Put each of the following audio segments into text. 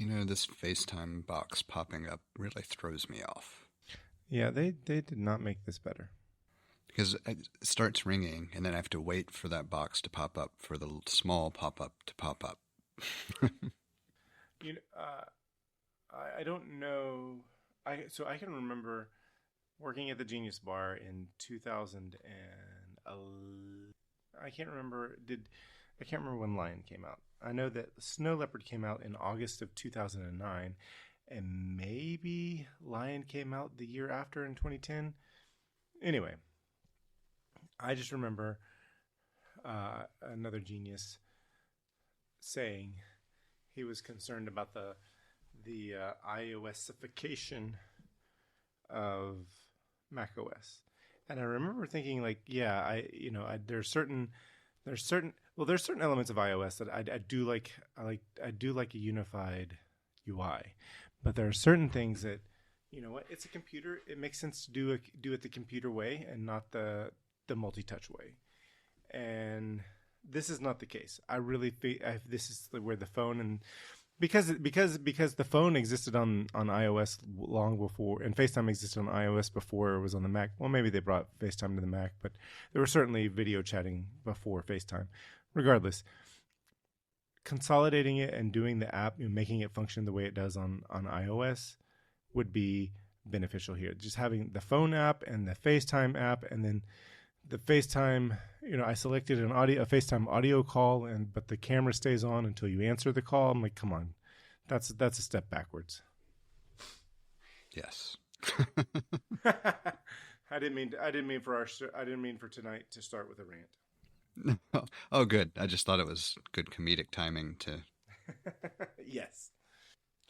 This FaceTime box popping up really throws me off. Yeah, they did not make this better. Because it starts ringing, and then I have to wait for that box to pop up, for the small pop-up to pop up. You know, I don't know. I can remember working at the Genius Bar in 2000 and I can't remember when Lion came out. I know that Snow Leopard came out in August of 2009, and maybe Lion came out the year after in 2010. Anyway, I just remember another genius saying he was concerned about the iOSification of macOS, and I remember thinking, like, yeah, there's certain elements of iOS that I do like. I do like a unified UI, but there are certain things that, it's a computer. It makes sense to do it the computer way and not the multi-touch way. And this is not the case. I really think this is where the phone, and because the phone existed on iOS long before, and FaceTime existed on iOS before it was on the Mac. Well, maybe they brought FaceTime to the Mac, but there was certainly video chatting before FaceTime. Regardless, consolidating it and doing the app, making it function the way it does on iOS would be beneficial here. Just having the phone app and the FaceTime app, and then the FaceTime, I selected a FaceTime audio call, but the camera stays on until you answer the call. I'm like, come on, that's a step backwards. Yes. I didn't mean for tonight to start with a rant. Oh, good. I just thought it was good comedic timing to. Yes.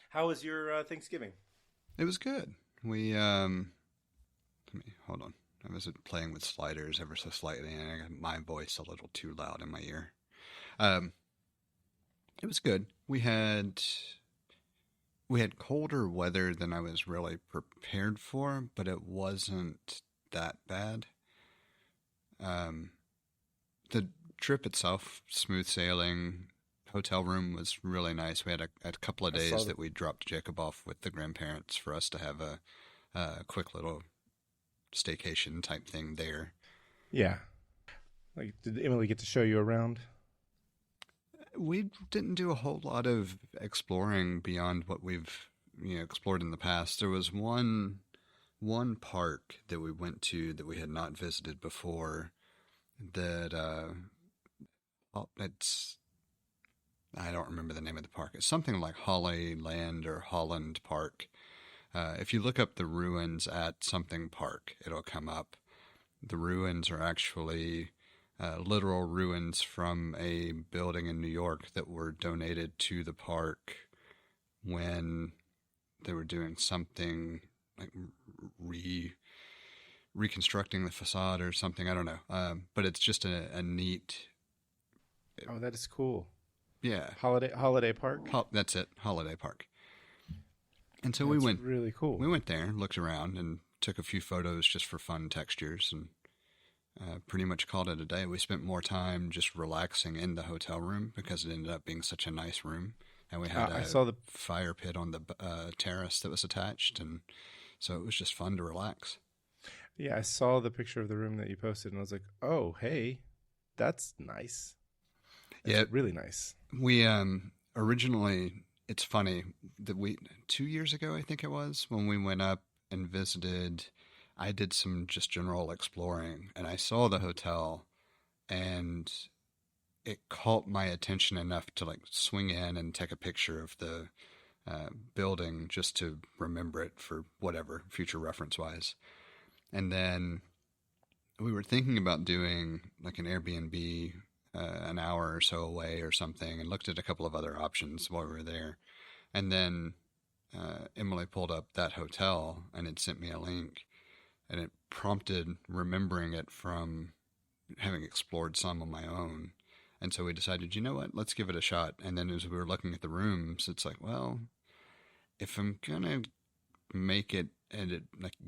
How was your Thanksgiving? It was good. We hold on. I was playing with sliders ever so slightly, and I got my voice a little too loud in my ear. It was good. We had colder weather than I was really prepared for, but it wasn't that bad. The trip itself, smooth sailing. Hotel room was really nice. We had a couple of days that we dropped Jacob off with the grandparents for us to have a quick little staycation type thing there. Yeah. Like, did Emily get to show you around? We didn't do a whole lot of exploring beyond what we've explored in the past. There was one park that we went to that we had not visited before. That I don't remember the name of the park. It's something like Hollyland or Holland Park. If you look up the ruins at something park, it'll come up. The ruins are actually literal ruins from a building in New York that were donated to the park when they were doing something like reconstructing the facade or something. I don't know. But it's just a neat. Oh, that is cool. Yeah. Holiday Park. That's it. Holiday Park. And so That's really cool. We went there, looked around, and took a few photos just for fun textures, and pretty much called it a day. We spent more time just relaxing in the hotel room because it ended up being such a nice room. And we had a fire pit on the terrace that was attached, and so it was just fun to relax. Yeah, I saw the picture of the room that you posted, and I was like, oh, hey, that's nice. That's really nice. We originally... It's funny that 2 years ago, I think it was, when we went up and visited, I did some just general exploring, and I saw the hotel, and it caught my attention enough to swing in and take a picture of the building just to remember it for whatever, future reference wise. And then we were thinking about doing an Airbnb an hour or so away or something, and looked at a couple of other options while we were there. And then Emily pulled up that hotel and it sent me a link, and it prompted remembering it from having explored some on my own. And so we decided, you know what, let's give it a shot. And then as we were looking at the rooms, it's like, well, if I'm going to make it a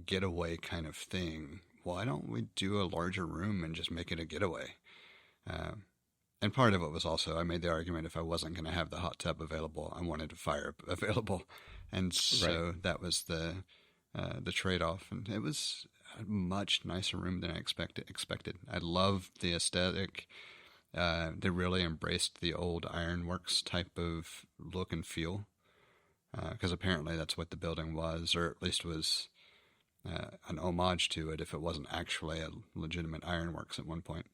getaway kind of thing, why don't we do a larger room and just make it a getaway? And part of it was also I made the argument if I wasn't going to have the hot tub available, I wanted a fire available, and Right. so that was the trade off. And it was a much nicer room than I expected. I loved the aesthetic. They really embraced the old ironworks type of look and feel, because apparently that's what the building was, or at least was an homage to it, if it wasn't actually a legitimate ironworks at one point.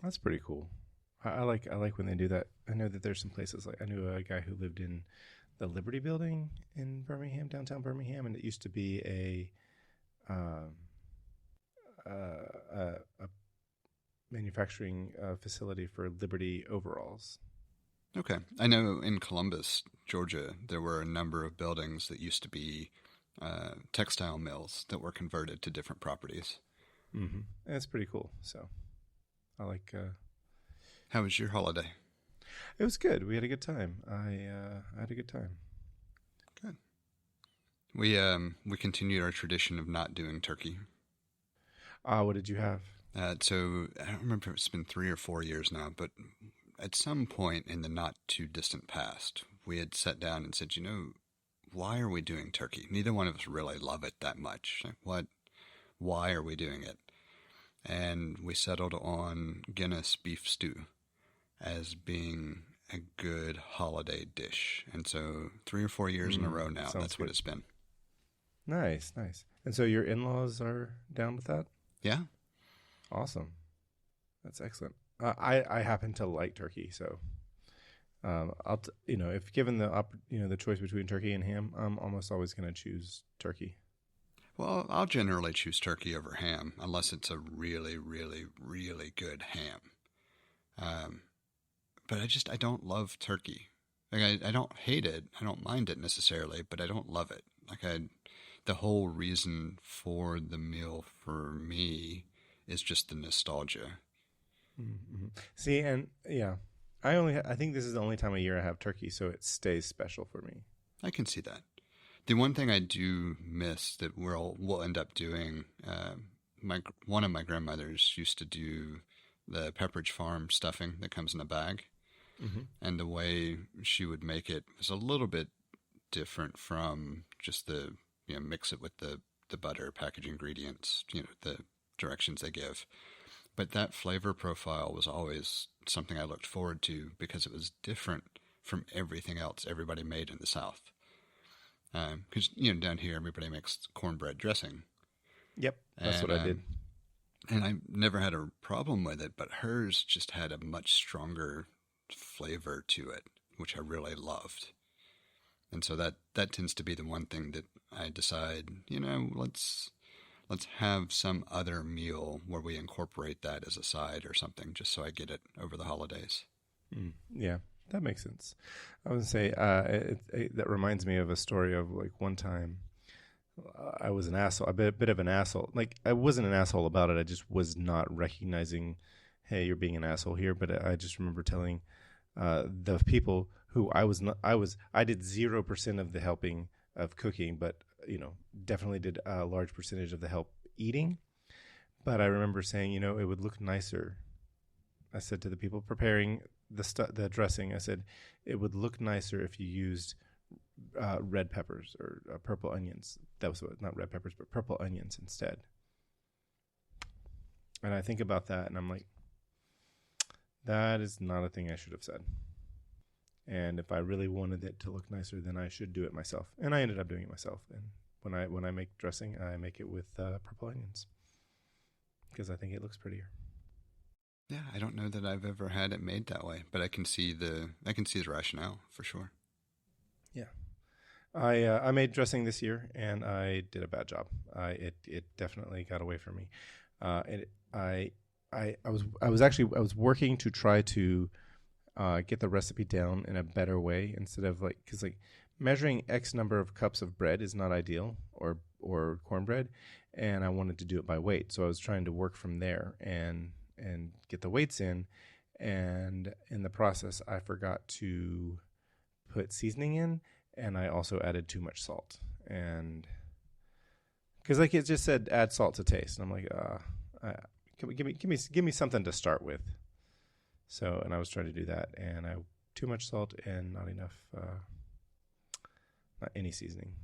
That's pretty cool. I like when they do that. I know that there's some places like I knew a guy who lived in the Liberty Building in Birmingham, downtown Birmingham, and it used to be um, a manufacturing facility for Liberty overalls. Okay. I know in Columbus, Georgia, there were a number of buildings that used to be textile mills that were converted to different properties. Mm-hmm. And it's pretty cool. So I like. How was your holiday? It was good. We had a good time. I had a good time. Good. We continued our tradition of not doing turkey. What did you have? So I don't remember if it's been 3 or 4 years now, but at some point in the not too distant past, we had sat down and said, why are we doing turkey? Neither one of us really love it that much. Like, what? Why are we doing it? And we settled on Guinness beef stew as being a good holiday dish. And so 3 or 4 years in a row now, that's what it's been. Nice, nice. And so your in-laws are down with that? Yeah. Awesome. That's excellent. I happen to like turkey, so if given the choice between turkey and ham, I'm almost always going to choose turkey. Well, I'll generally choose turkey over ham unless it's a really, really, really good ham. But I don't love turkey. Like I don't hate it. I don't mind it necessarily, but I don't love it. The whole reason for the meal for me is just the nostalgia. Mm-hmm. See, and yeah, I think this is the only time of year I have turkey, so it stays special for me. I can see that. The one thing I do miss that we'll end up doing, one of my grandmothers used to do the Pepperidge Farm stuffing that comes in a bag, and the way she would make it was a little bit different from just the mix it with the butter, package ingredients, the directions they give. But that flavor profile was always something I looked forward to because it was different from everything else everybody made in the South. Because, down here everybody makes cornbread dressing. Yep, that's what I did. And I never had a problem with it, but hers just had a much stronger flavor to it, which I really loved. And so that tends to be the one thing that I decide, let's have some other meal where we incorporate that as a side or something, just so I get it over the holidays. Yeah, that makes sense. I would say that reminds me of a story of like one time I was an asshole, a bit of an asshole. Like I wasn't an asshole about it. I just was not recognizing, hey, you're being an asshole here. But I just remember telling the people who I did 0% of the helping of cooking, but definitely did a large percentage of the help eating. But I remember saying, it would look nicer. I said to the people preparing the dressing, I said, it would look nicer if you used red peppers or purple onions. That was not red peppers, but purple onions instead. And I think about that, and I'm like, that is not a thing I should have said. And if I really wanted it to look nicer, then I should do it myself. And I ended up doing it myself. And when I make dressing, I make it with purple onions because I think it looks prettier. Yeah, I don't know that I've ever had it made that way, but I can see the rationale for sure. Yeah, I made dressing this year, and I did a bad job. It definitely got away from me. I was working to try to get the recipe down in a better way instead of because measuring X number of cups of bread is not ideal or cornbread, and I wanted to do it by weight. So I was trying to work from there and get the weights in, and in the process I forgot to put seasoning in, and I also added too much salt, and because it just said add salt to taste, and I'm like, give me something to start with. So, and I was trying to do that, and I too much salt and not enough, not any seasoning.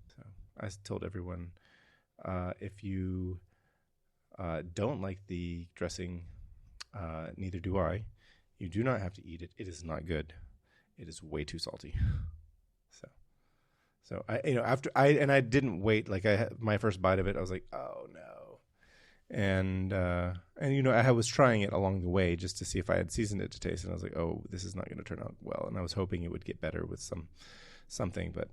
So I told everyone, if you don't like the dressing, neither do I. You do not have to eat it. It is not good. It is way too salty. So I, after I didn't wait. Like I had my first bite of it, I was like, oh no. And I was trying it along the way just to see if I had seasoned it to taste, and I was like, oh, this is not going to turn out well. And I was hoping it would get better with something, but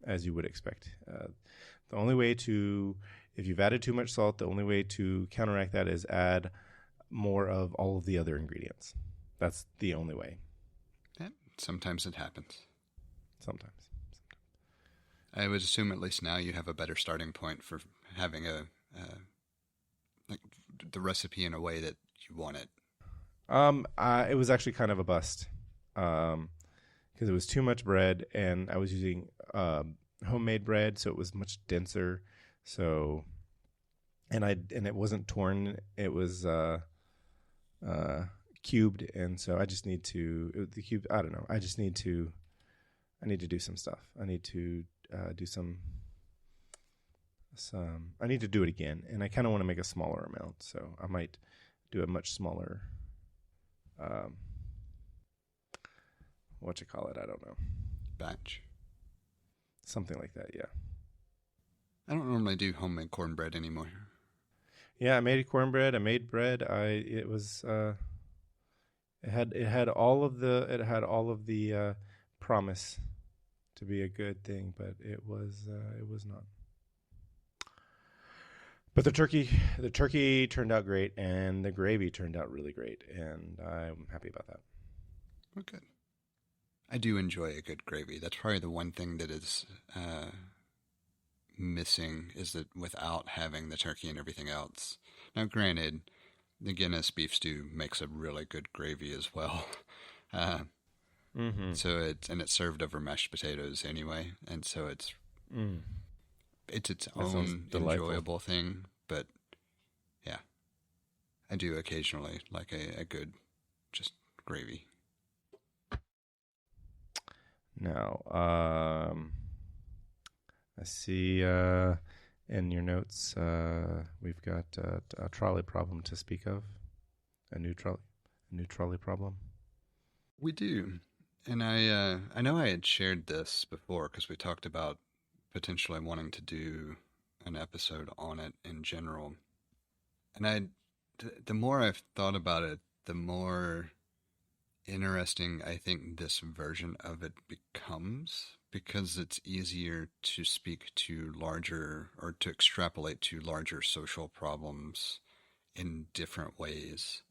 as you would expect, the only way to, if you've added too much salt, the only way to counteract that is add more of all of the other ingredients. That's the only way. Yeah, sometimes it happens. Sometimes. I would assume at least now you have a better starting point for having the recipe in a way that you want it. It was actually kind of a bust, because it was too much bread, and I was using homemade bread, so it was much denser. So, and it wasn't torn; it was cubed, and so I just need to the cube. I don't know. I need to do some stuff. I need to do some. I need to do it again, and I kind of want to make a smaller amount, so I might do a much smaller. What you call it? I don't know. Batch. Something like that. Yeah. I don't normally do homemade cornbread anymore. Yeah, I made cornbread. I made bread. It had all of the promise to be a good thing, but it was not. But the turkey turned out great, and the gravy turned out really great, and I'm happy about that. Well, good. I do enjoy a good gravy. That's probably the one thing that is missing, is that without having the turkey and everything else. Now, granted, the Guinness beef stew makes a really good gravy as well. So it's served over mashed potatoes anyway, and so it's its own enjoyable thing. But yeah, I do occasionally like a good just gravy. Now, I see in your notes we've got a trolley problem to speak of, a new trolley problem. We do, and I know I had shared this before because we talked about potentially wanting to do an episode on it in general, and the more I've thought about it, the more interesting I think this version of it becomes, because it's easier to speak to larger, or to extrapolate to larger social problems in different ways.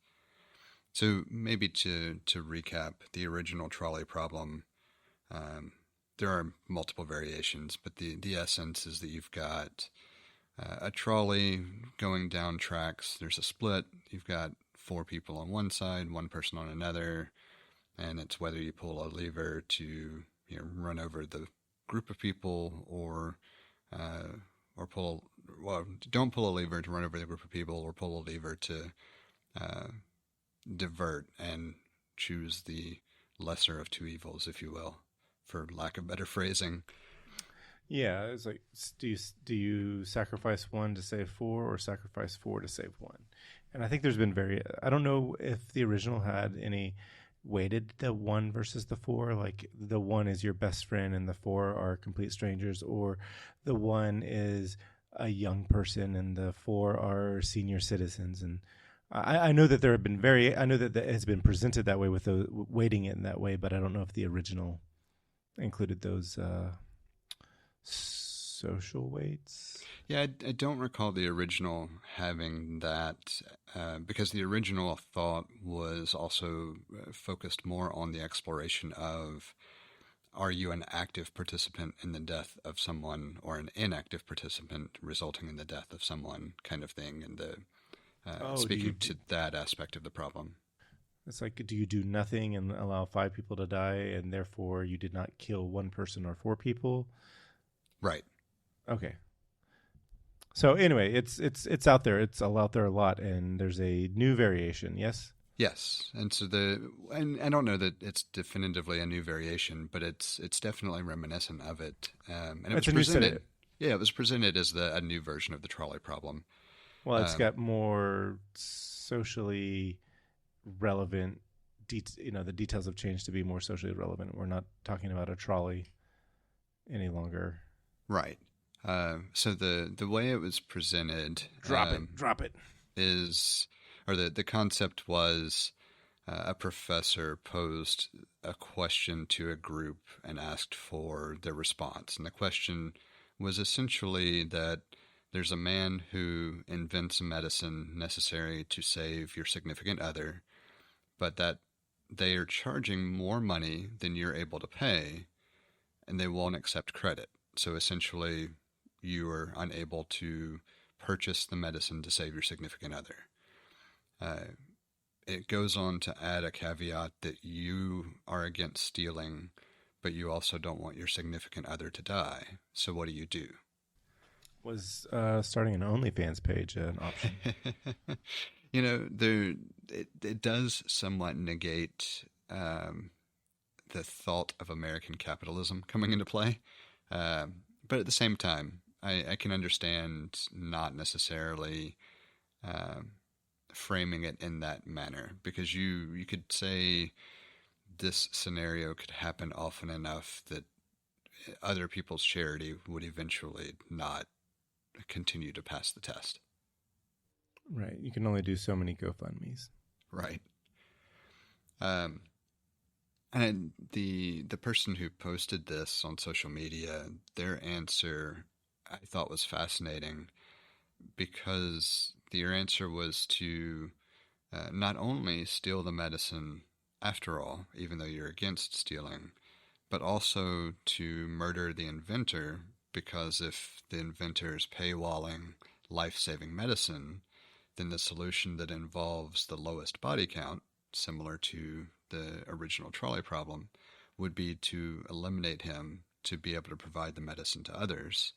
So maybe to recap the original trolley problem, there are multiple variations, but the essence is that you've got a trolley going down tracks. There's a split. You've got 4 people on one side, 1 person on another, and it's whether you pull a lever to run over the group of people, or don't pull a lever to run over the group of people, or pull a lever to divert and choose the lesser of 2 evils, if you will, for lack of better phrasing. Yeah, it's like, do you sacrifice 1 to save 4, or sacrifice 4 to save 1? And I think there's been I don't know if the original had any weighted the 1 versus the 4, like the 1 is your best friend and the 4 are complete strangers, or the 1 is a young person and the 4 are senior citizens. And I know that there have been I know that it has been presented that way, with the weighting it in that way, but I don't know if the original included those social weights. Yeah, I don't recall the original having that, because the original thought was also focused more on the exploration of, are you an active participant in the death of someone, or an inactive participant resulting in the death of someone, kind of thing, and speaking to that aspect of the problem. It's like, do you do nothing and allow 5 people to die, and therefore you did not kill 1 person or 4 people? Right. Okay. So anyway, it's out there. It's all out there a lot, and there's a new variation. Yes. Yes, and so and I don't know that it's definitively a new variation, but it's definitely reminiscent of it. And it was It's a new set. presented, yeah, it was presented as a new version of the trolley problem. Well, it's Um, got more socially relevant. The details have changed to be more socially relevant. We're not talking about a trolley any longer. right. So the way it was presented, Drop it. is, or the concept was, a professor posed a question to a group and asked for their response. And the question was essentially that there's a man who invents a medicine necessary to save your significant other, but that they are charging more money than you're able to pay, and they won't accept credit. So essentially, you are unable to purchase the medicine to save your significant other. Uh, it goes on to add a caveat that you are against stealing, but you also don't want your significant other to die. So what do you do? Was starting an OnlyFans page an option? It does somewhat negate the thought of American capitalism coming into play. But at the same time, I can understand not necessarily framing it in that manner, because you could say this scenario could happen often enough that other people's charity would eventually not continue to pass the test. Right. You can only do so many GoFundMe's. Right. And the person who posted this on social media, their answer I thought was fascinating, because their answer was to not only steal the medicine after all, even though you're against stealing, but also to murder the inventor, because if the inventor is paywalling life-saving medicine, then the solution that involves the lowest body count, similar to the original trolley problem, would be to eliminate him to be able to provide the medicine to others.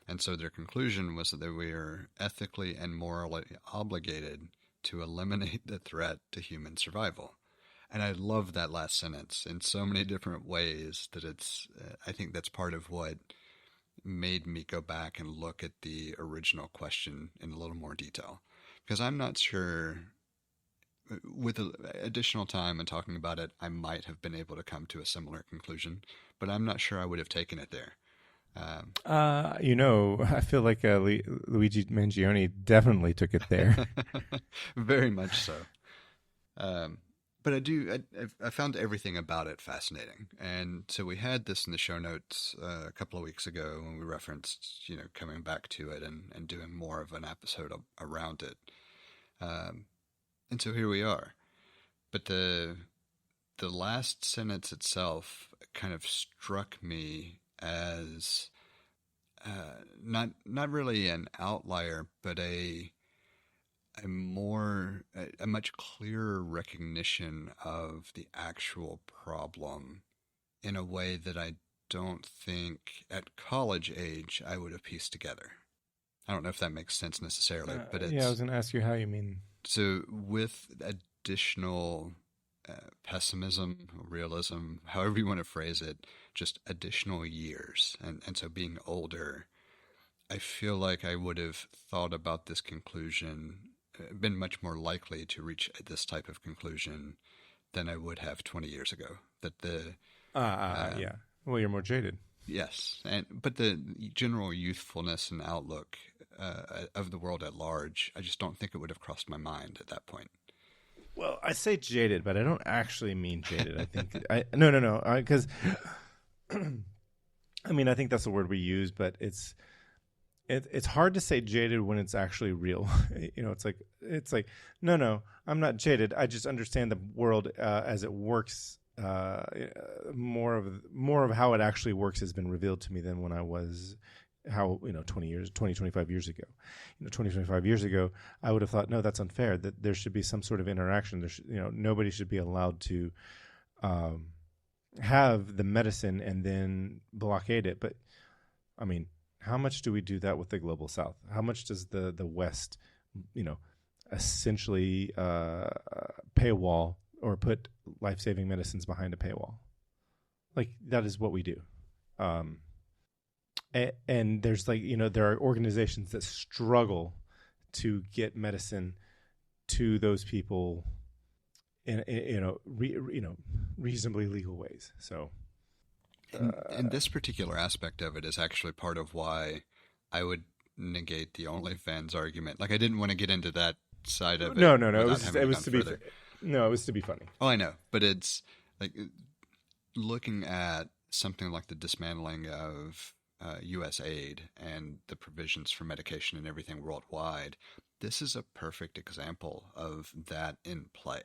And so their conclusion was that we are ethically and morally obligated to eliminate the threat to human survival. And I love that last sentence in so many different ways that I think that's part of what made me go back and look at the original question in a little more detail. Because I'm not sure, with additional time and talking about it, I might have been able to come to a similar conclusion, but I'm not sure I would have taken it there. I feel like Luigi Mangione definitely took it there. Very much so. But I found everything about it fascinating. And so we had this in the show notes a couple of weeks ago when we referenced, coming back to it and doing more of an episode around it. And so here we are. But the last sentence itself kind of struck me as not really an outlier, but a much clearer recognition of the actual problem in a way that I don't think at college age I would have pieced together. I don't know if that makes sense necessarily, but it's... Yeah, I was going to ask you how you mean. So with additional pessimism, realism, however you want to phrase it, just additional years, and so being older, I feel like I would have thought about this conclusion, been much more likely to reach this type of conclusion than I would have 20 years ago. That yeah. Well, you're more jaded. Yes, but the general youthfulness and outlook of the world at large, I just don't think it would have crossed my mind at that point. Well, I say jaded, but I don't actually mean jaded. I think no, because I mean I think that's the word we use, but it's hard to say jaded when it's actually real. It's like no, I'm not jaded. I just understand the world as it works. More of how it actually works has been revealed to me than when I was 25 years ago. 25 years ago, I would have thought, no, that's unfair, that there should be some sort of interaction. Nobody should be allowed to have the medicine and then blockade it. But I mean, How much do we do that with the global South? How much does the West, essentially paywall or put life-saving medicines behind a paywall? Like, that is what we do. And there's there are organizations that struggle to get medicine to those people in reasonably legal ways. So, and this particular aspect of it is actually part of why I would negate the OnlyFans argument. Like, I didn't want to get into that side of it. No. It was to be funny. Oh, I know, but it's like looking at something like the dismantling of U.S. aid and the provisions for medication and everything worldwide. This is a perfect example of that in play.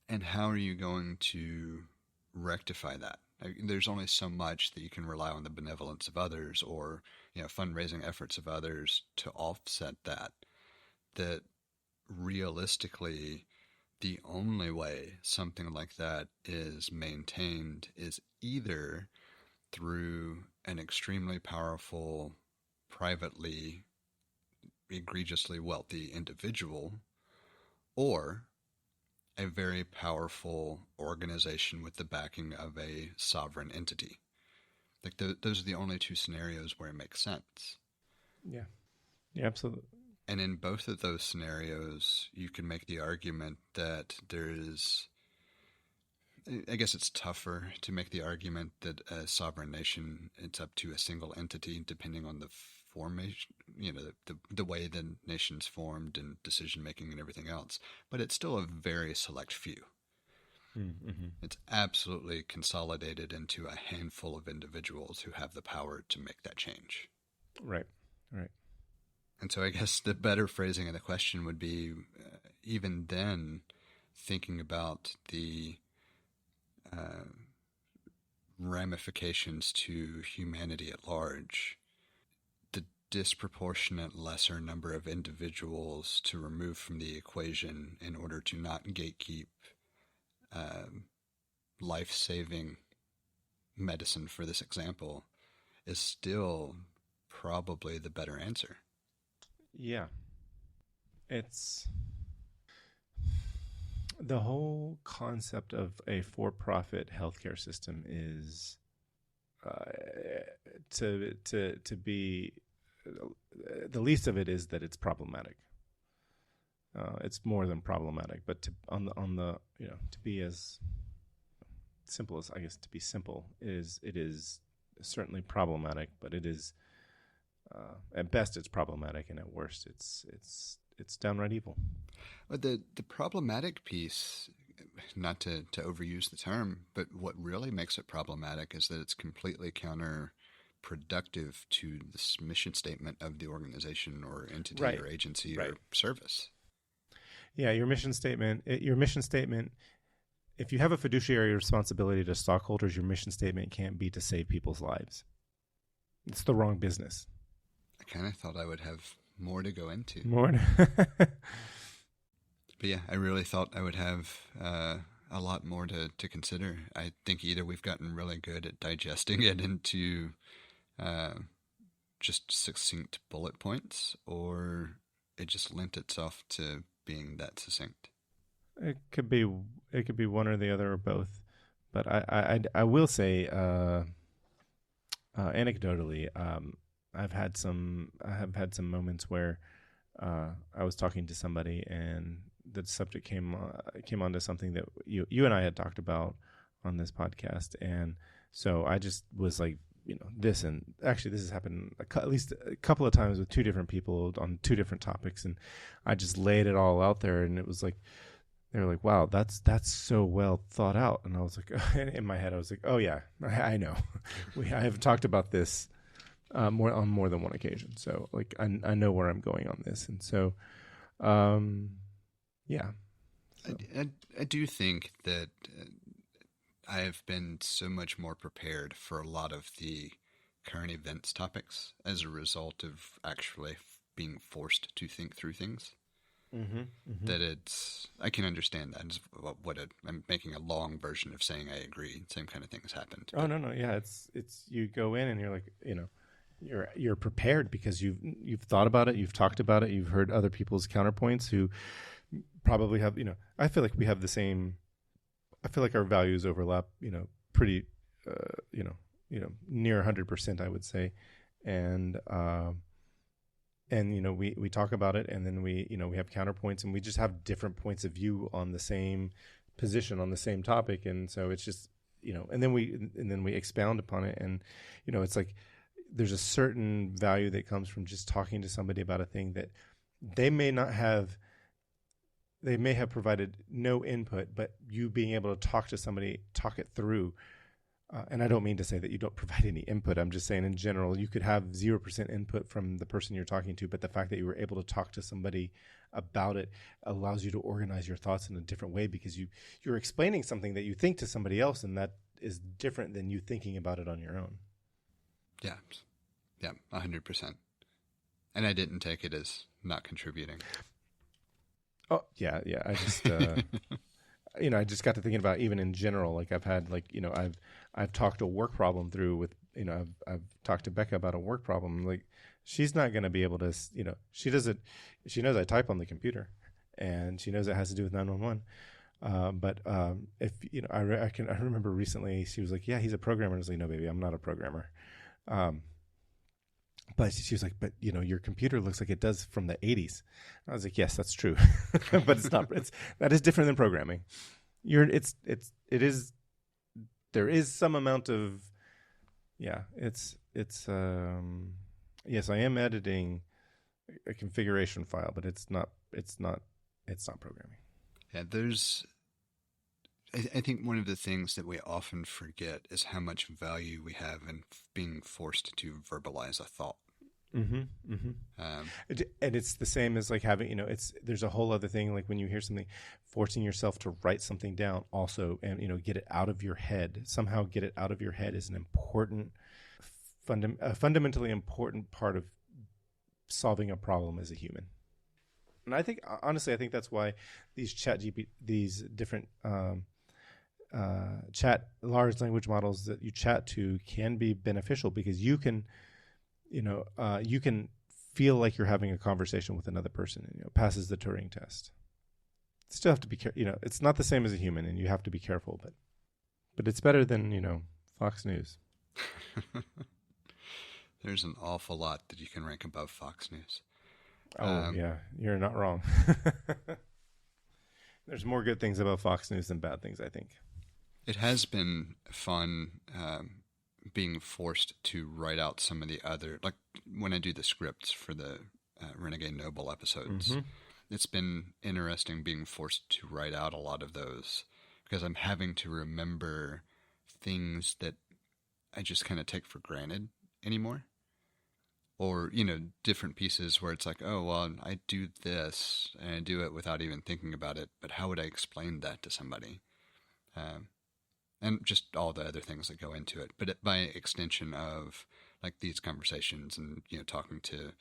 And how are you going to rectify that? There's only so much that you can rely on the benevolence of others or fundraising efforts of others to offset that. That realistically, the only way something like that is maintained is either through an extremely powerful, privately, egregiously wealthy individual, or a very powerful organization with the backing of a sovereign entity. Like those are the only two scenarios where it makes sense. Yeah, absolutely. And in both of those scenarios, you can make the argument that there is, I guess it's tougher to make the argument that a sovereign nation, it's up to a single entity depending on the formation, the way the nation's formed and decision making and everything else. But it's still a very select few. Mm-hmm. It's absolutely consolidated into a handful of individuals who have the power to make that change. Right. And so I guess the better phrasing of the question would be, even then, thinking about the ramifications to humanity at large, the disproportionate lesser number of individuals to remove from the equation in order to not gatekeep life-saving medicine, for this example, is still probably the better answer. Yeah. It's the whole concept of a for-profit healthcare system is to be the least of it is that it's problematic. It's more than problematic, but to be as simple as, I guess, to be simple it is certainly problematic, but it is at best it's problematic, and at worst it's downright evil. But the problematic piece, not to overuse the term, but what really makes it problematic is that it's completely counterproductive to this mission statement of the organization or entity or agency or service. Yeah, your mission statement, if you have a fiduciary responsibility to stockholders, your mission statement can't be to save people's lives. It's the wrong business. I kind of thought I would have more to go into. But yeah, I really thought I would have a lot more to consider. I think either we've gotten really good at digesting it into just succinct bullet points, or it just lent itself to being that succinct. It could be one or the other or both. But I will say, anecdotally, I have had some moments where I was talking to somebody and the subject came onto something that you and I had talked about on this podcast, and so I just was like, this, and actually this has happened at least a couple of times with two different people on two different topics, and I just laid it all out there, and it was like, they were like, wow, that's so well thought out. And I was like, in my head I was like, oh yeah, I know. I have talked about this on more than one occasion, so like I know where I'm going on this. And so yeah. So. I do think that I have been so much more prepared for a lot of the current events topics as a result of actually being forced to think through things. That I can understand that. I'm making a long version of saying I agree. Same kind of thing has happened. Oh, no. Yeah. It's you go in and you're like, you're prepared because you've thought about it, you've talked about it, you've heard other people's counterpoints who probably have, I feel like we have the same. I feel like our values overlap, pretty, near 100%, I would say, and we talk about it, and then we have counterpoints, and we just have different points of view on the same position on the same topic, and so it's just and then we expound upon it, and it's like there's a certain value that comes from just talking to somebody about a thing that they may have provided no input, but you being able to talk to somebody, talk it through. And I don't mean to say that you don't provide any input. I'm just saying in general, you could have 0% input from the person you're talking to, but the fact that you were able to talk to somebody about it allows you to organize your thoughts in a different way, because you're explaining something that you think to somebody else, and that is different than you thinking about it on your own. Yeah. Yeah, 100%. And I didn't take it as not contributing. Oh, yeah. I just, I just got to thinking about, even in general, like I've had, I've talked a work problem through with, I've talked to Becca about a work problem. Like, she's not going to be able to, she knows I type on the computer, and she knows it has to do with 911. But if, I remember recently she was like, yeah, he's a programmer. I was like, no, baby, I'm not a programmer. But she was like, but your computer looks like it does from the 80s. I was like, yes, that's true. But it's not, that is different than programming. There is some amount of, yes, I am editing a configuration file, but it's not programming. Yeah, I think one of the things that we often forget is how much value we have in being forced to verbalize a thought. Mm-hmm, mm-hmm. And it's the same as like having, there's a whole other thing, like when you hear something, forcing yourself to write something down also, and, get it out of your head. Somehow get it out of your head is an important, fundamentally important part of solving a problem as a human. And I think, honestly, that's why these these different large language models that you chat to can be beneficial, because you can feel like you're having a conversation with another person, and passes the Turing test. Still have to be it's not the same as a human, and you have to be careful, but it's better than Fox News. There's an awful lot that you can rank above Fox News. Oh, yeah, you're not wrong. There's more good things about Fox News than bad things, I think. It has been fun being forced to write out some of the other, like when I do the scripts for the Renegade Noble episodes, mm-hmm. It's been interesting being forced to write out a lot of those, because I'm having to remember things that I just kind of take for granted anymore. Or, different pieces where it's like, oh, well, I do this, and I do it without even thinking about it, but how would I explain that to somebody? And just all the other things that go into it. But by extension of, like, these conversations and, talking to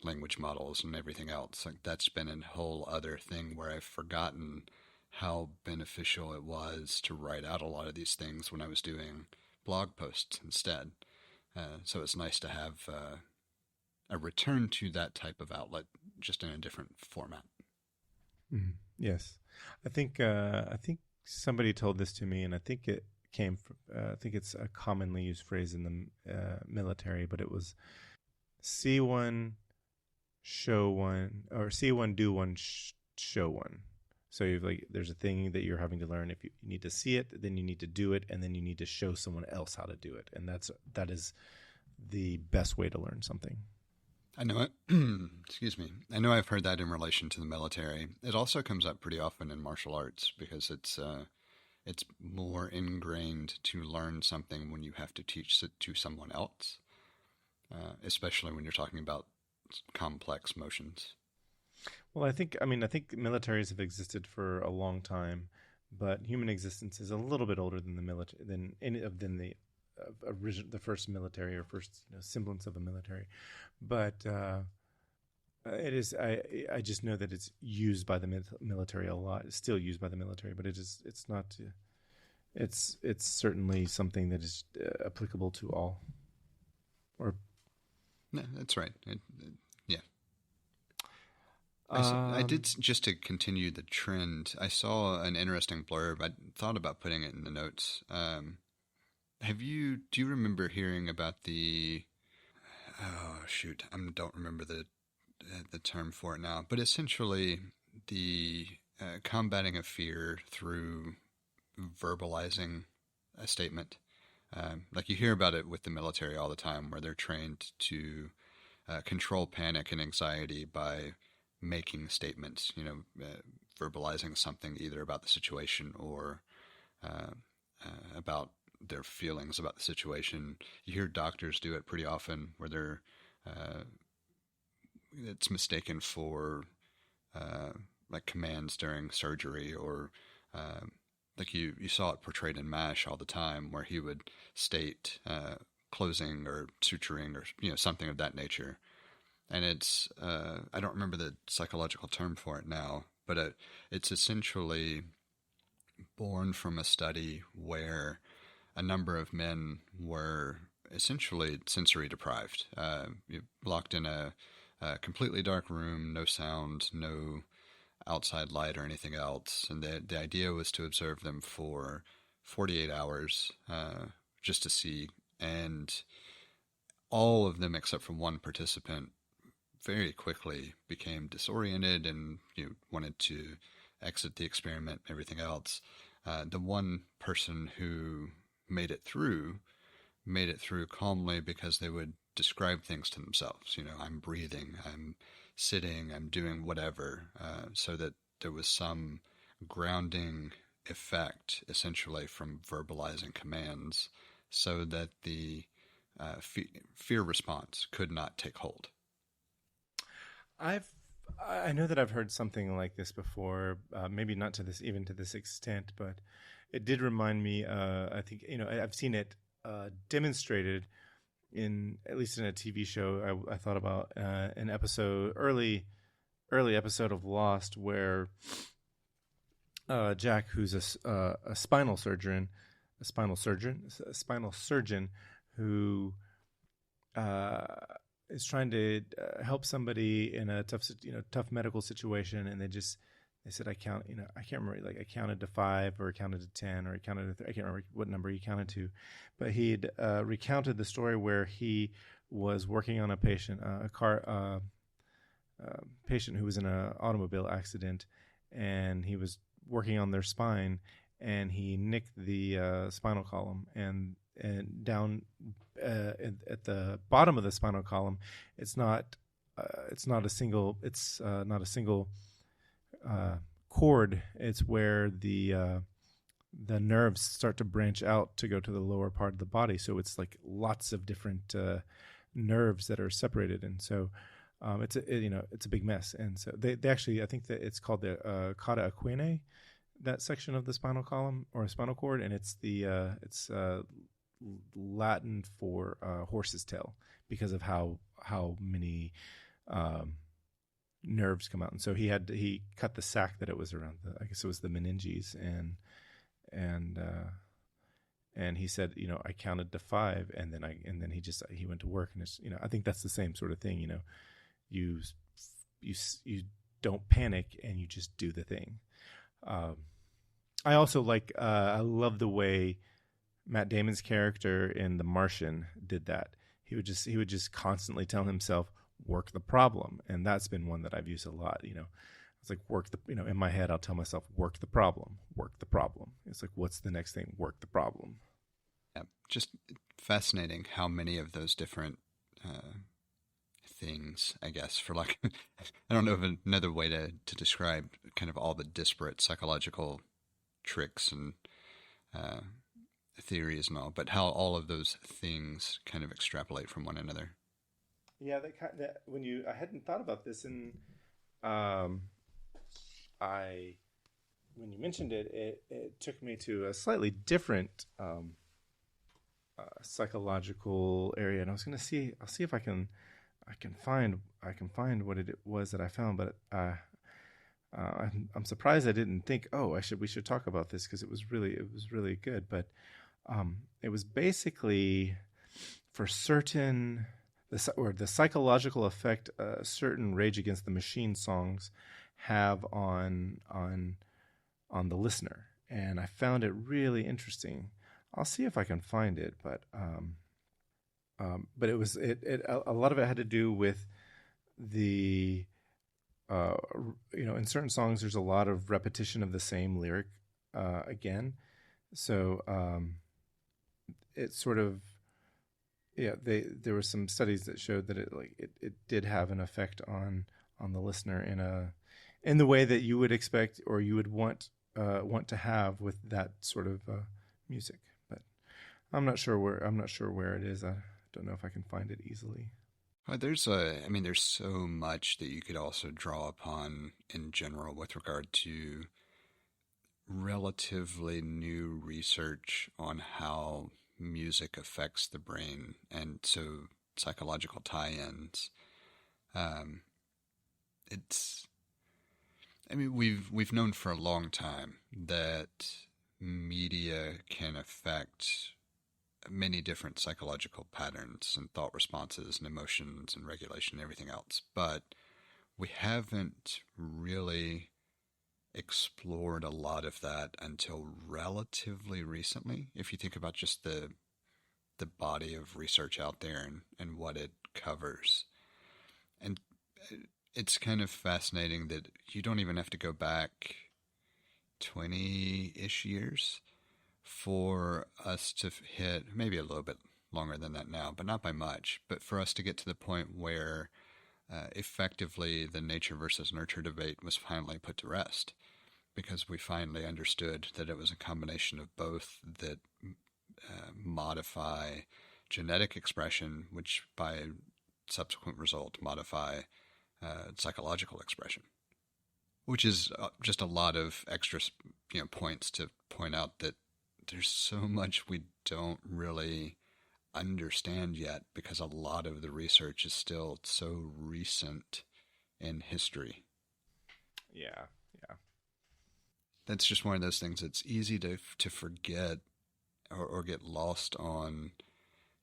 language models and everything else, like, that's been a whole other thing where I've forgotten how beneficial it was to write out a lot of these things when I was doing blog posts instead. So it's nice to have a return to that type of outlet, just in a different format. Mm, yes, I think somebody told this to me, and I think it came from. I think it's a commonly used phrase in the military, but it was see one, show one, or see one, do one, show one. So there's a thing that you're having to learn. If you need to see it, then you need to do it, and then you need to show someone else how to do it. And that is the best way to learn something. I know it. Excuse me. I know I've heard that in relation to the military. It also comes up pretty often in martial arts, because it's more ingrained to learn something when you have to teach it to someone else, especially when you're talking about complex motions. Well, I think militaries have existed for a long time, but human existence is a little bit older than the military, than the the first military, or first semblance of a military. But it is. I just know that it's used by the military a lot. It's still used by the military, but it's not. It's certainly something that is applicable to all. Or No, that's right. Yeah. I did, just to continue the trend, I saw an interesting blurb. I thought about putting it in the notes. Do you remember hearing about oh shoot, I don't remember the term for it now, but essentially the combating of fear through verbalizing a statement. Like you hear about it with the military all the time, where they're trained to control panic and anxiety by making statements, verbalizing something either about the situation or uh, about their feelings about the situation. You hear doctors do it pretty often, where uh, it's mistaken for like commands during surgery, or like you saw it portrayed in MASH all the time, where he would state closing or suturing or something of that nature. And it's I don't remember the psychological term for it now, but it's essentially born from a study where a number of men were essentially sensory deprived, locked in a completely dark room, no sound, no outside light or anything else. And the idea was to observe them for 48 hours just to see. And all of them, except for one participant, very quickly became disoriented and wanted to exit the experiment, everything else. The one person who made it through calmly, because they would describe things to themselves. I'm breathing, I'm sitting, I'm doing whatever, so that there was some grounding effect essentially from verbalizing commands, so that the fear response could not take hold. I know that I've heard something like this before, maybe not to this extent, but it did remind me. I think I've seen it demonstrated in, at least in a TV show. I thought about an early episode of Lost, where Jack, who's a spinal surgeon, who is trying to help somebody in a tough medical situation, and they said, I can't remember, like I counted to 5 or I counted to 10 or I counted to I can't remember what number he counted to, but he'd recounted the story where he was working on a patient, patient who was in an automobile accident, and he was working on their spine, and he nicked the spinal column, and down at the bottom of the spinal column, it's not a single cord. It's where the nerves start to branch out to go to the lower part of the body. So it's like lots of different nerves that are separated, and so it's a big mess. And so they actually, I think that it's called the cauda equina, that section of the spinal column or spinal cord, and it's Latin for horse's tail, because of how many nerves come out. And so he cut the sac that it was around I guess it was the meninges, and he said, I counted to 5, and then he went to work, and it's, I think that's the same sort of thing. You don't panic, and you just do the thing. I also I love the way Matt Damon's character in The Martian did that. He would just constantly tell himself, work the problem. And that's been one that I've used a lot. It's like, in my head, I'll tell myself, work the problem. It's like, what's the next thing? Work the problem. Yeah, just fascinating how many of those different things, I guess, for I don't know of another way to describe kind of all the disparate psychological tricks and theories and all, but how all of those things kind of extrapolate from one another. Yeah, I hadn't thought about this, and when you mentioned it, it took me to a slightly different psychological area, and I'll see if I can find what it was that I found, but I'm surprised I didn't think, we should talk about this, because it was really good. But it was basically for certain the psychological effect certain Rage Against the Machine songs have on the listener, and I found it really interesting. I'll see if I can find it, but it was a lot of it had to do with the in certain songs there's a lot of repetition of the same lyric again, so it sort of there were some studies that showed that it did have an effect on the listener in the way that you would expect or you would want to have with that sort of music. But I'm not sure where it is. I don't know if I can find it easily. There's so much that you could also draw upon in general with regard to relatively new research on how music affects the brain, and so psychological tie-ins. It's, we've known for a long time that media can affect many different psychological patterns and thought responses and emotions and regulation and everything else, but we haven't really explored a lot of that until relatively recently. If you think about just the body of research out there and what it covers. And it's kind of fascinating that you don't even have to go back 20-ish years for us to hit, maybe a little bit longer than that now, but not by much, but for us to get to the point where effectively the nature versus nurture debate was finally put to rest, because we finally understood that it was a combination of both that modify genetic expression, which by subsequent result modify psychological expression, which is just a lot of extra points to point out that there's so much we don't really understand yet, because a lot of the research is still so recent in history. Yeah. That's just one of those things that's easy to forget or get lost on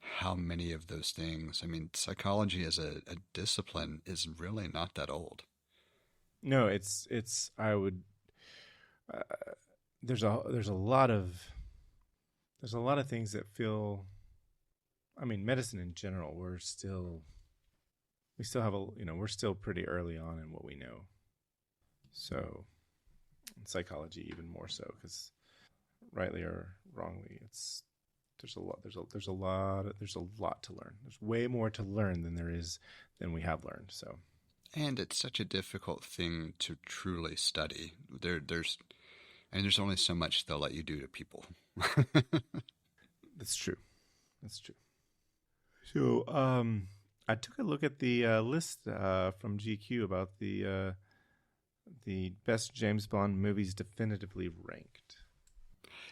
how many of those things. Psychology as a discipline is really not that old. No, it's I would there's a lot of things that feel, medicine in general, we still have we're still pretty early on in what we know. So psychology even more so, because rightly or wrongly, there's a lot to learn. There's way more to learn than we have learned. So, and it's such a difficult thing to truly study. There's only so much they'll let you do to people. That's true. So, I took a look at the list from GQ about the best James Bond movies definitively ranked.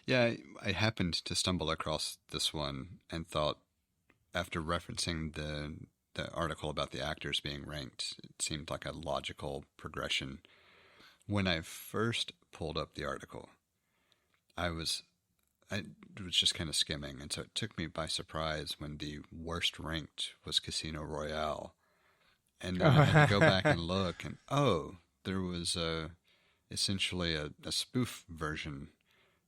Yeah, I happened to stumble across this one and thought, after referencing the article about the actors being ranked, it seemed like a logical progression. When I first pulled up the article, I was just kind of skimming, and so it took me by surprise when the worst ranked was Casino Royale. And then I had to go back and look, and there was essentially a spoof version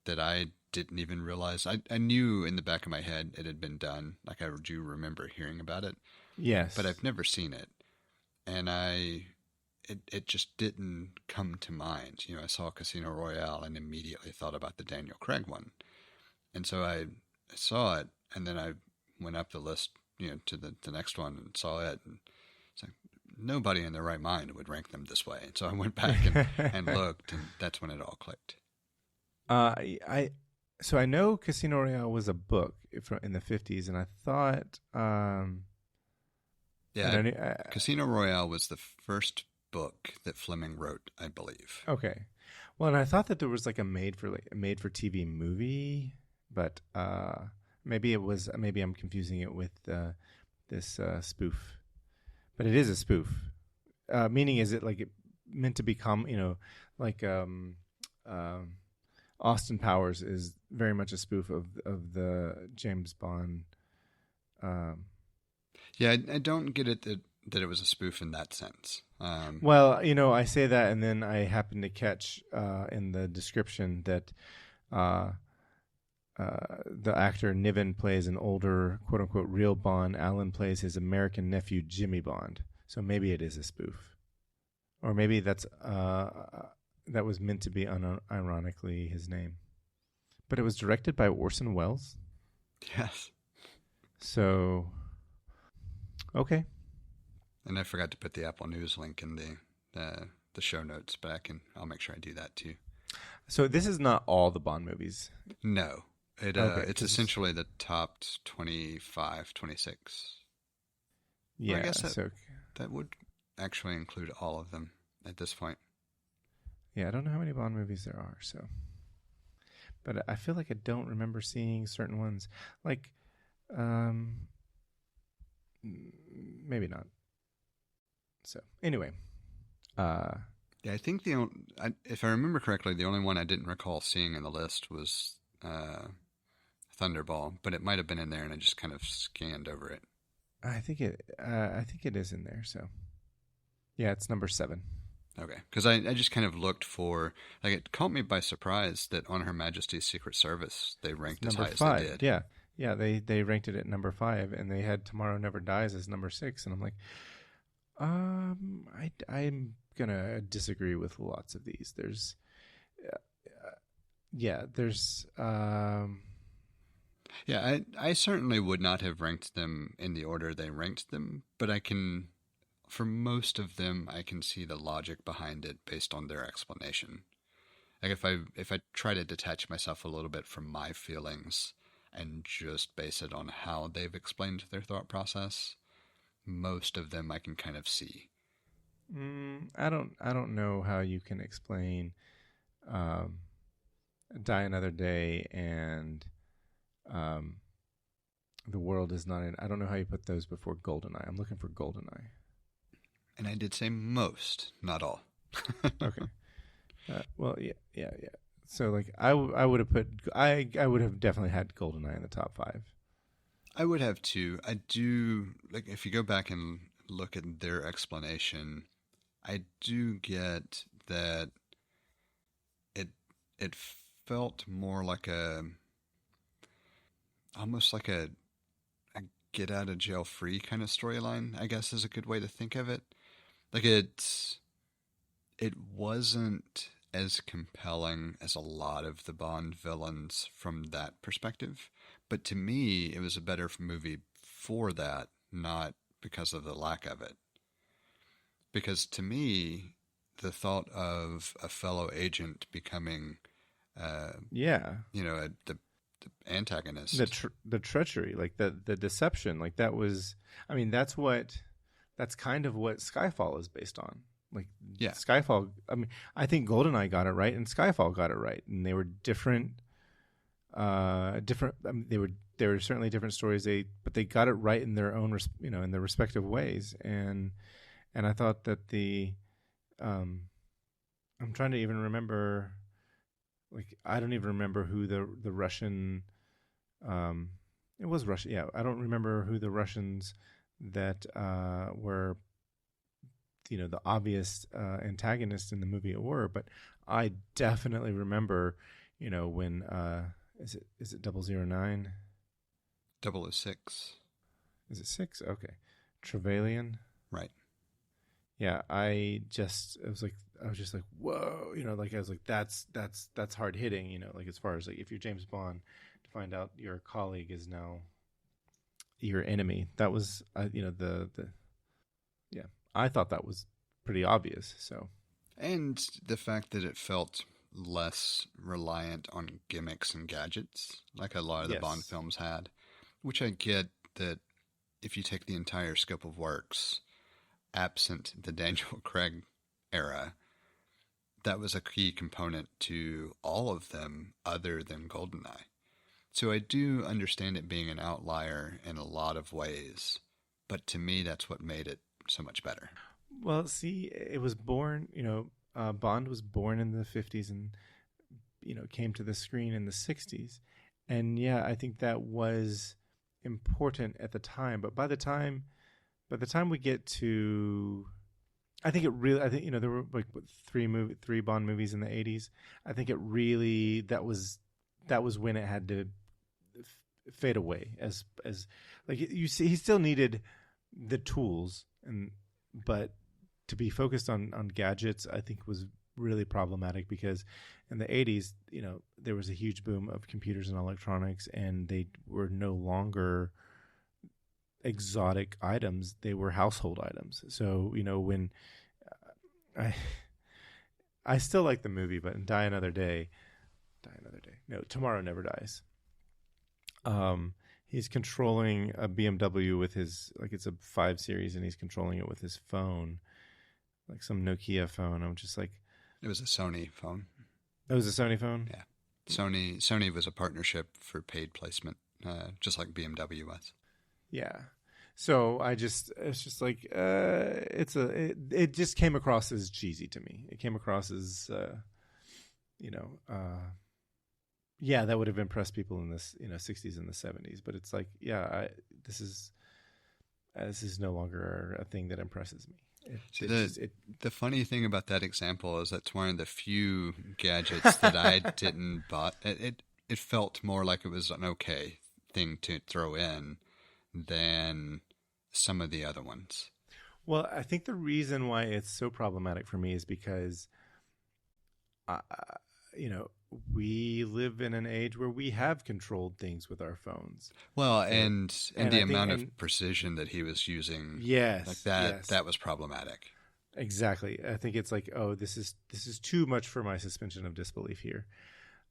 that I didn't even realize. I knew in the back of my head it had been done. Like, I do remember hearing about it. Yes. But I've never seen it. And it just didn't come to mind. I saw Casino Royale and immediately thought about the Daniel Craig one. And so I saw it, and then I went up the list, to the next one and saw it. And it's like, nobody in their right mind would rank them this way. And so I went back and looked, and that's when it all clicked. So I know Casino Royale was a book in the 50s, and I thought, Casino Royale was the first book that Fleming wrote, I believe. Okay, well, and I thought that there was like a made for TV movie, but maybe I'm confusing it with this spoof, but it is a spoof. Meaning, is it like it meant to become, like Austin Powers is very much a spoof of the James Bond Yeah, I don't get it that it was a spoof in that sense. Well, I say that, and then I happen to catch in the description that uh, the actor Niven plays an older, quote unquote, real Bond. Alan plays his American nephew, Jimmy Bond. So maybe it is a spoof. Or maybe that was meant to be unironically his name. But it was directed by Orson Welles. Yes. So, okay. And I forgot to put the Apple News link in the show notes, but I'll make sure I do that too. So this is not all the Bond movies. No. Okay, It's essentially the top 25, 26. Yeah, Well, I guess that would actually include all of them at this point. Yeah, I don't know how many Bond movies there are, so. But I feel like I don't remember seeing certain ones. Like, maybe not. So, anyway. Yeah, I think if I remember correctly, the only one I didn't recall seeing in the list was Thunderball, but it might have been in there, and I just kind of scanned over it. I think it is in there. So, yeah, it's number 7. Okay, because I just kind of looked for, like, it caught me by surprise that on Her Majesty's Secret Service they ranked as high as they did. Yeah, they ranked it at number 5, and they had Tomorrow Never Dies as number 6, and I'm like, I'm gonna disagree with lots of these. I certainly would not have ranked them in the order they ranked them, but for most of them, I can see the logic behind it based on their explanation. Like if I try to detach myself a little bit from my feelings and just base it on how they've explained their thought process, most of them I can kind of see. I don't know how you can explain Die Another Day and The World Is Not In. I don't know how you put those before Goldeneye. I'm looking for Goldeneye. And I did say most, not all. Okay. Well, yeah. So, like, I would have put I would have definitely had Goldeneye in the top 5. I would have too. I do, like, if you go back and look at their explanation, I do get that it felt more like almost like a get out of jail free kind of storyline, I guess is a good way to think of it. Like it wasn't as compelling as a lot of the Bond villains from that perspective, but to me it was a better movie for that, not because of the lack of it. Because to me, the thought of a fellow agent becoming, the antagonist, the treachery, like the deception, like that was. I mean, that's kind of what Skyfall is based on. Like, yeah, Skyfall. I mean, I think GoldenEye got it right, and Skyfall got it right, and they were different. Different. I mean, they were certainly different stories. But they got it right in their own, in their respective ways, and I thought that I'm trying to even remember. Like, I don't even remember who the Russian. It was Russia. Yeah, I don't remember who the Russians that were, the obvious antagonists in the movie were, but I definitely remember, when is it 009? 006. Is it 6? Okay, Trevelyan. Right. Yeah, I was just like, whoa, like I was like, that's hard hitting, like as far as like if you're James Bond, to find out your colleague is now your enemy. That was, yeah, I thought that was pretty obvious. So, and the fact that it felt less reliant on gimmicks and gadgets, like a lot of the Bond films had, which I get that if you take the entire scope of works, absent the Daniel Craig era, that was a key component to all of them other than GoldenEye. So I do understand it being an outlier in a lot of ways, but to me that's what made it so much better. Well, see, it was born, Bond was born in the 50s and, came to the screen in the 60s. And yeah, I think that was important at the time, but by the time we get to, I think there were like three Bond movies in the 80s. I think it really that was when it had to fade away as like you see he still needed the tools, but to be focused on gadgets I think was really problematic, because in the 80s there was a huge boom of computers and electronics, and they were no longer exotic items, they were household items. So when I still like the movie, but in Die Another Day, no, Tomorrow Never Dies, he's controlling a BMW with his, like, it's a 5 Series, and he's controlling it with his phone, like some Nokia phone. I'm just like, it was a Sony phone. It was a Sony phone? Yeah. Sony was a partnership for paid placement, just like BMW was. Yeah. So it's just like, it just came across as cheesy to me. It came across as, yeah, that would have impressed people in this, 60s and the 70s. But it's like, yeah, this is no longer a thing that impresses me. The funny thing about that example is that's one of the few gadgets that I didn't buy. It felt more like it was an okay thing to throw in than some of the other ones. Well, I think the reason why it's so problematic for me is because, we live in an age where we have controlled things with our phones. Well, and the amount of precision that he was using, yes, like that, yes. that was problematic. Exactly. I think it's like, oh, this is too much for my suspension of disbelief here.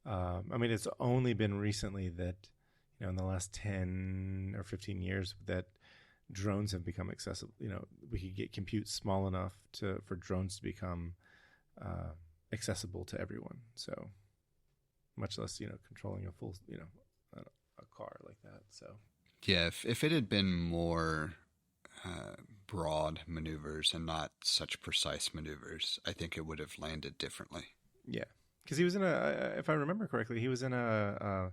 I mean, it's only been recently that, in the last 10 or 15 years that drones have become accessible. We could get compute small enough for drones to become accessible to everyone. So much less, controlling a full, a car like that. So yeah, if it had been more broad maneuvers and not such precise maneuvers, I think it would have landed differently. Yeah, because he was in if I remember correctly, he was in a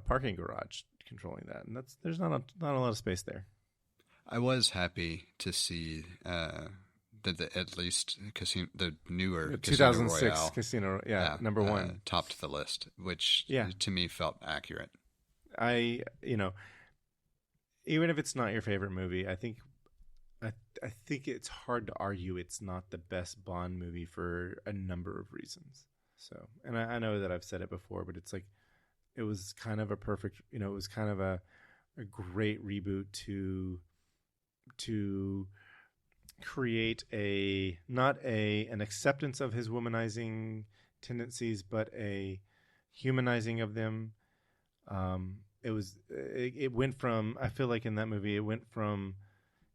parking garage controlling that, and there's not a lot of space there. I was happy to see that at least the newer 2006 Casino Royale, Casino, number one, topped the list, which to me felt accurate. Even if it's not your favorite movie, I think it's hard to argue it's not the best Bond movie for a number of reasons. So, and I know that I've said it before, but it's like, it was kind of a perfect, it was kind of a great reboot to create an acceptance of his womanizing tendencies, but a humanizing of them. It went from, I feel like in that movie, it went from,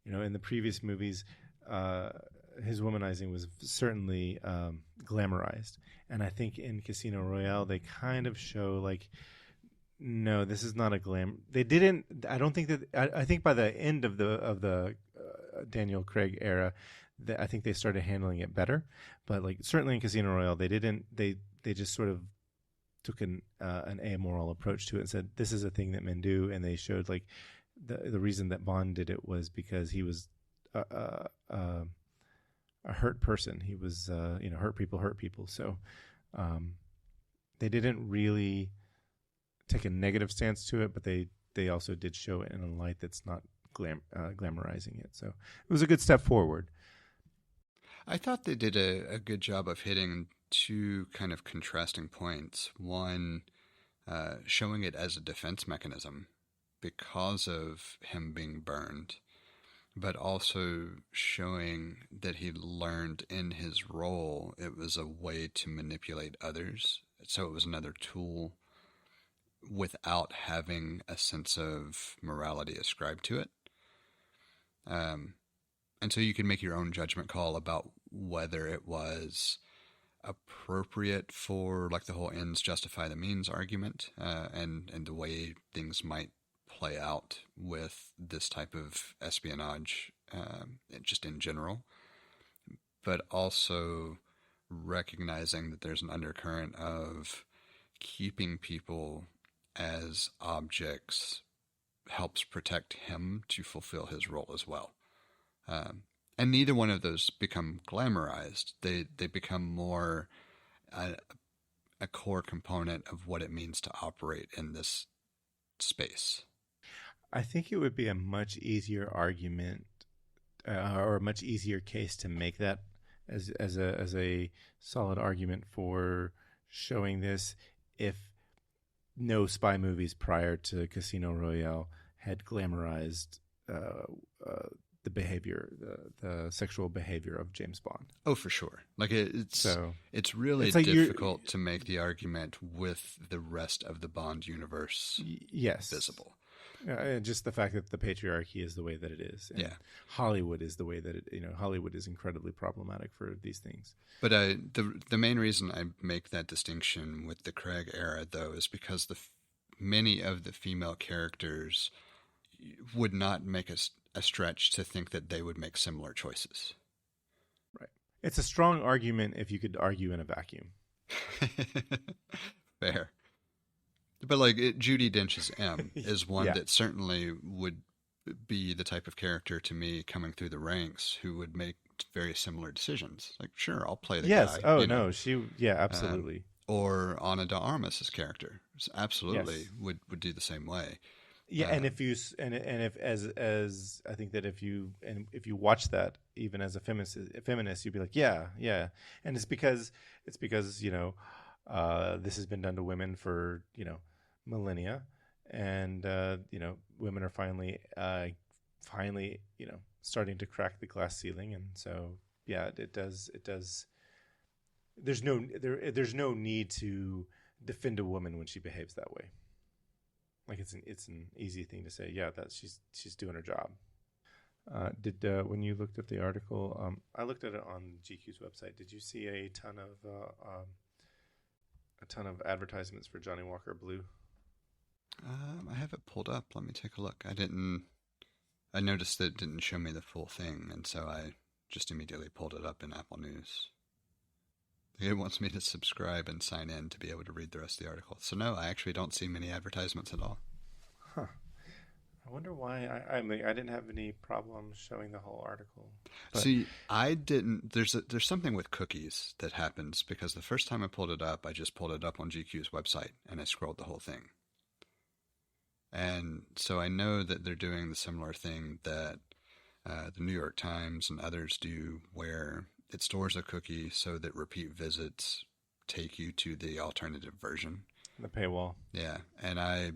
in the previous movies, his womanizing was certainly glamorized. And I think in Casino Royale, they kind of show like, no, this is not a glam. They didn't, I don't think that, I think by the end of the Daniel Craig era, I think they started handling it better. But like certainly in Casino Royale, they didn't, they just sort of took an amoral approach to it and said, this is a thing that men do. And they showed like the reason that Bond did it was because he was a hurt person. He was, hurt people. So they didn't really take a negative stance to it, but they also did show it in a light that's not glamorizing it. So it was a good step forward. I thought they did a good job of hitting two kind of contrasting points. One, showing it as a defense mechanism because of him being burned, but also showing that he learned in his role it was a way to manipulate others. So it was another tool without having a sense of morality ascribed to it. And so you can make your own judgment call about whether it was appropriate for like the whole ends justify the means argument, and the way things might play out with this type of espionage, just in general, but also recognizing that there's an undercurrent of keeping people as objects helps protect him to fulfill his role as well. And neither one of those become glamorized. They become more a core component of what it means to operate in this space. I think it would be a much easier argument or a much easier case to make that as a solid argument for showing this if no spy movies prior to Casino Royale had glamorized the behavior, the sexual behavior of James Bond. Oh, for sure. Like it's really it's like difficult to make the argument with the rest of the Bond universe visible. Just the fact that the patriarchy is the way that it is. And Hollywood is the way that Hollywood is incredibly problematic for these things. But the main reason I make that distinction with the Craig era, though, is because many of the female characters would not make a stretch to think that they would make similar choices. Right. It's a strong argument if you could argue in a vacuum. Fair. But like Judi Dench's M is one that certainly would be the type of character to me coming through the ranks who would make very similar decisions. Like, sure, I'll play the guy. Yes. Oh, no. Absolutely. Or Ana de Armas' character absolutely would do the same way. Yeah, and if you as I think that if you watch that even as a feminist, you'd be like, yeah, and it's because this has been done to women for millennia, and women are finally starting to crack the glass ceiling, and so it does. There's no need to defend a woman when she behaves that way. Like it's an easy thing to say. Yeah, that she's doing her job. When you looked at the article, I looked at it on GQ's website. Did you see a ton of advertisements for Johnny Walker Blue? I have it pulled up. Let me take a look. I noticed that it didn't show me the full thing, and so I just immediately pulled it up in Apple News. It wants me to subscribe and sign in to be able to read the rest of the article. So no, I actually don't see many advertisements at all. Huh. I wonder why. I mean, I didn't have any problem showing the whole article. But... See, I didn't. There's something with cookies that happens because the first time I pulled it up, I just pulled it up on GQ's website and I scrolled the whole thing. And so I know that they're doing the similar thing that the New York Times and others do, where it stores a cookie so that repeat visits take you to the alternative version. The paywall. Yeah, and I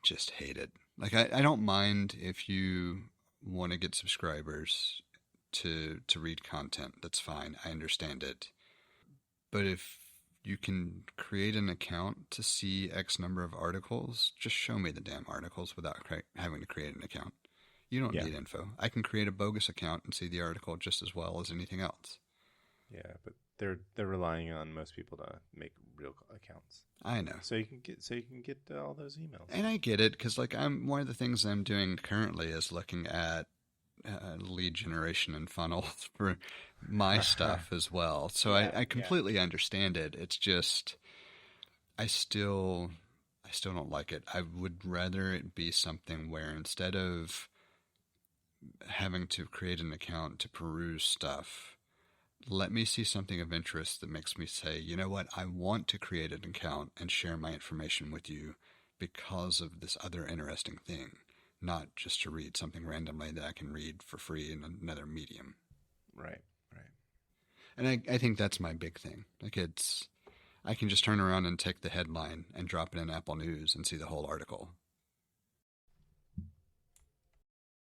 just hate it. Like, I don't mind if you want to get subscribers to read content. That's fine. I understand it. But if you can create an account to see X number of articles, just show me the damn articles without having to create an account. You don't need info. I can create a bogus account and see the article just as well as anything else. Yeah, but they're relying on most people to make real accounts. I know. So you can get all those emails. And I get it because like one of the things I'm doing currently is looking at lead generation and funnels for my stuff as well. So I completely understand it. It's just I still don't like it. I would rather it be something where instead of having to create an account to peruse stuff, let me see something of interest that makes me say, you know what, I want to create an account and share my information with you because of this other interesting thing, not just to read something randomly that I can read for free in another medium. Right. And I think that's my big thing. Like I can just turn around and take the headline and drop it in Apple News and see the whole article.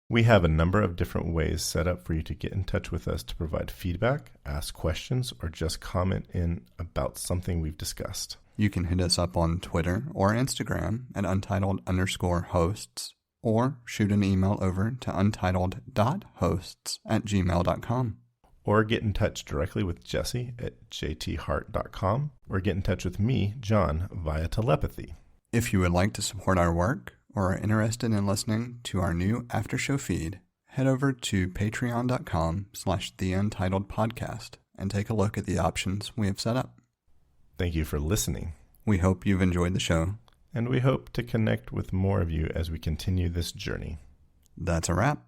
We have a number of different ways set up for you to get in touch with us to provide feedback, ask questions, or just comment in about something we've discussed. You can hit us up on Twitter or Instagram at untitled_hosts, or shoot an email over to untitled.hosts@gmail.com. Or get in touch directly with Jesse at jthart.com, or get in touch with me, John, via telepathy. If you would like to support our work, or are interested in listening to our new after show feed, head over to patreon.com/theUntitledPodcast and take a look at the options we have set up. Thank you for listening. We hope you've enjoyed the show. and we hope to connect with more of you as we continue this journey. That's a wrap.